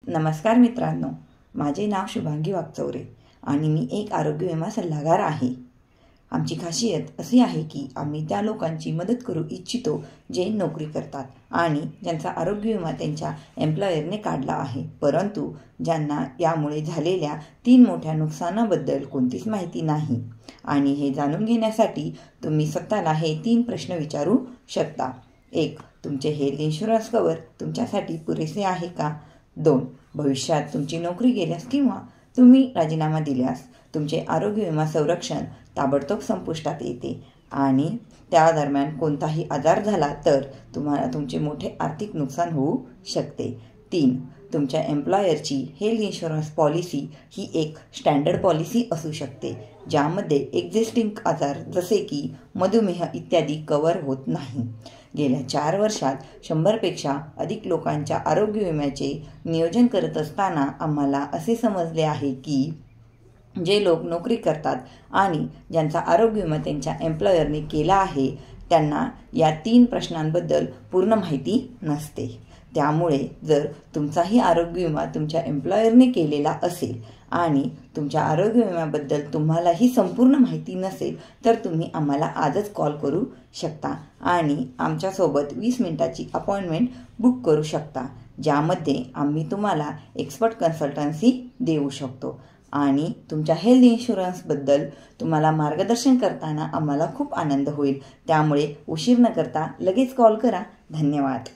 नमस्कार मित्रांनो, माझे नाव शुभांगी वागचौरे आणि मी एक आरोग्य विमा सल्लागार आहे। आमची खासियत अशी आहे की आम्ही त्या लोकांची मदत करू इच्छितो जे नोकरी करतात आणि ज्यांचा आरोग्य विमा त्यांच्या एम्प्लॉयरने काढला आहे, परंतु ज्यांना यामुळे झालेल्या 3 मोठ्या नुकसानाबद्दल कोणतीच माहिती नाही। आणि हे जाणून घेण्यासाठी तुम्ही स्वतःला हे 3 प्रश्न विचारू शकता। 1. तुमचे हेल्थ इन्शुरन्स कव्हर तुमच्यासाठी पुरेसे आहे का? 2. भविष्यात तुमची नोकरी गेल्यास किंवा तुम्ही राजीनामा दिल्यास तुमचे आरोग्य विमा संरक्षण ताबडतोब संपुष्टात येते आणि त्या दरम्यान कोणताही आजार झाला तर तुम्हाला तुमचे मोठे आर्थिक नुकसान होऊ शकते। 3. तुमच्या एम्प्लॉयरची हेल्थ इन्शुरन्स पॉलिसी ही एक स्टँडर्ड पॉलिसी असू शकते, ज्यामध्ये एक्झिस्टिंग आजार जसे की मधुमेह इत्यादी कव्हर होत नाही। गेल्या 4 वर्षात 100पेक्षा अधिक लोकांच्या आरोग्य विम्याचे नियोजन करत असताना आम्हाला असे समजले आहे की जे लोक नोकरी करतात आणि ज्यांचा आरोग्य विमा त्यांच्या एम्प्लॉयरने केला आहे त्यांना या 3 प्रश्नांबद्दल पूर्ण माहिती नसते। त्यामुळे जर तुमचाही आरोग्य विमा तुमच्या एम्प्लॉयरने केलेला असेल आणि तुमच्या आरोग्य विम्याबद्दल तुम्हालाही संपूर्ण माहिती नसेल तर तुम्ही आम्हाला आजच कॉल करू शकता आणि आमच्यासोबत 20 मिनिटाची अपॉइंटमेंट बुक करू शकता, ज्यामध्ये आम्ही तुम्हाला एक्सपर्ट कन्सल्टन्सी देऊ शकतो आणि तुमच्या हेल्थ इन्शुरन्सबद्दल तुम्हाला मार्गदर्शन करताना आम्हाला खूप आनंद होईल। त्यामुळे उशीर न करता लगेच कॉल करा। धन्यवाद।